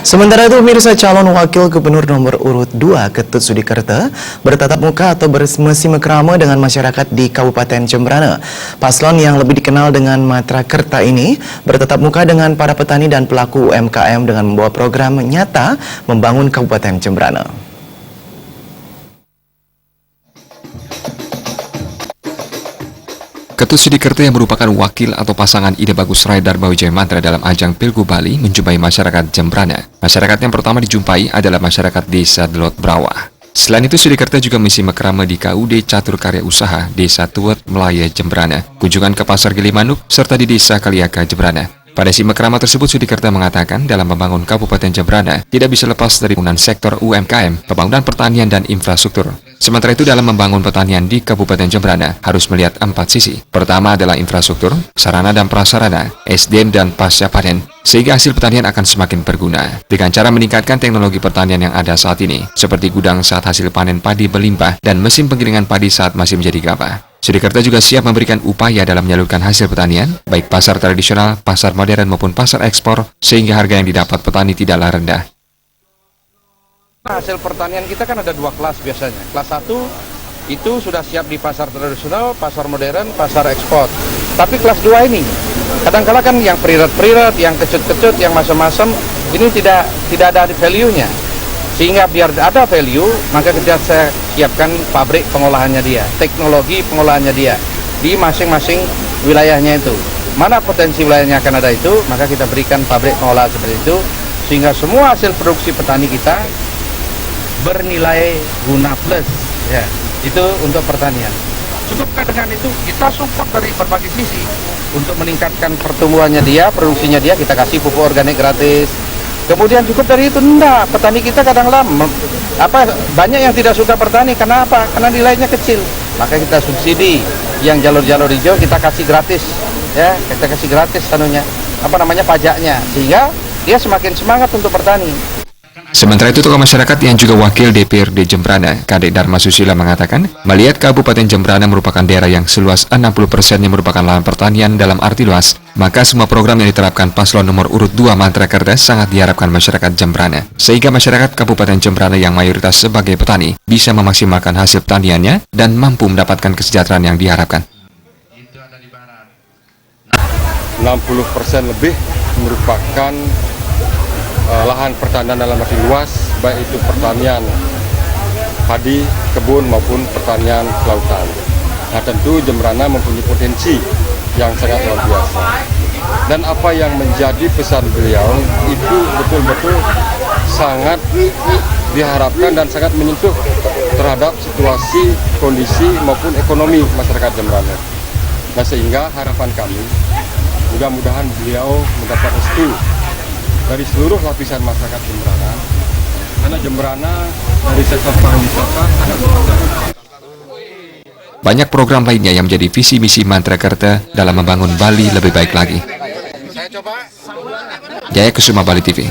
Sementara itu, pemirsa, calon wakil gubernur nomor urut 2 Ketut Sudikerta bertatap muka atau bermesra dengan masyarakat di Kabupaten Jembrana. Paslon yang lebih dikenal dengan Matra Kerta ini bertatap muka dengan para petani dan pelaku UMKM dengan membawa program nyata membangun Kabupaten Jembrana. Ketut Sudikerta yang merupakan wakil atau pasangan Ide Bagus Rai Darbawijaya Mantra dalam ajang Pilgub Bali menjumpai masyarakat Jembrana. Masyarakat yang pertama dijumpai adalah masyarakat Desa Delot Brawah. Selain itu, Sudikerta juga misi mekrama di KUD Catur Karya Usaha Desa Tuwet Melaya Jembrana, kunjungan ke Pasar Gilimanuk, serta di Desa Kaliaka Jembrana. Pada si mekrama tersebut, Sudikerta mengatakan dalam membangun Kabupaten Jembrana tidak bisa lepas dari pembangunan sektor UMKM, pembangunan pertanian dan infrastruktur. Sementara itu, dalam membangun pertanian di Kabupaten Jembrana harus melihat 4 sisi. Pertama adalah infrastruktur, sarana dan prasarana, SDM dan pasca panen, sehingga hasil pertanian akan semakin berguna. Dengan cara meningkatkan teknologi pertanian yang ada saat ini, seperti gudang saat hasil panen padi berlimpah dan mesin penggilingan padi saat masih menjadi gabah. Sudikerta juga siap memberikan upaya dalam menyalurkan hasil pertanian, baik pasar tradisional, pasar modern maupun pasar ekspor, sehingga harga yang didapat petani tidaklah rendah. Hasil pertanian kita kan ada 2 kelas biasanya. Kelas 1 itu sudah siap di pasar tradisional, pasar modern, pasar ekspor. Tapi kelas 2 ini, kadang-kala kan yang perirat-perirat, yang kecut-kecut, yang masam-masam, ini tidak ada value-nya. Sehingga biar ada value, maka kita saya siapkan pabrik pengolahannya dia, teknologi pengolahannya dia, di masing-masing wilayahnya itu. Mana potensi wilayahnya akan ada itu, maka kita berikan pabrik pengolahan seperti itu, sehingga semua hasil produksi petani kita bernilai guna plus, ya, itu untuk pertanian. Cukupkah dengan itu? Kita support dari berbagai sisi untuk meningkatkan pertumbuhannya dia, produksinya dia, kita kasih pupuk organik gratis. Kemudian cukup dari itu? Enggak, petani kita kadang lama banyak yang tidak suka bertani. Karena apa? Karena nilainya kecil. Maka kita subsidi yang jalur-jalur hijau kita kasih gratis, ya, kita kasih gratis pajaknya, sehingga dia semakin semangat untuk bertani. Sementara itu, tokoh masyarakat yang juga wakil DPRD Jembrana, Kadek Dharma Susila mengatakan, melihat Kabupaten Jembrana merupakan daerah yang seluas 60%-nya merupakan lahan pertanian dalam arti luas, maka semua program yang diterapkan paslon nomor urut 2 Matra Kerta sangat diharapkan masyarakat Jembrana, sehingga masyarakat Kabupaten Jembrana yang mayoritas sebagai petani bisa memaksimalkan hasil pertaniannya dan mampu mendapatkan kesejahteraan yang diharapkan. 60% lebih merupakan lahan pertanian dalam arti luas, baik itu pertanian padi, kebun maupun pertanian kelautan. Nah, tentu Jembrana mempunyai potensi yang sangat luar biasa. Dan apa yang menjadi pesan beliau itu betul-betul sangat diharapkan dan sangat menyentuh terhadap situasi, kondisi maupun ekonomi masyarakat Jembrana. Nah, sehingga harapan kami mudah-mudahan beliau mendapat restu dari seluruh lapisan masyarakat Jembrana, karena Jembrana dari sektor pariwisata sangat besar. Banyak program lainnya yang menjadi visi misi Matra Kerta dalam membangun Bali lebih baik lagi. Jaya Kusuma, Bali TV.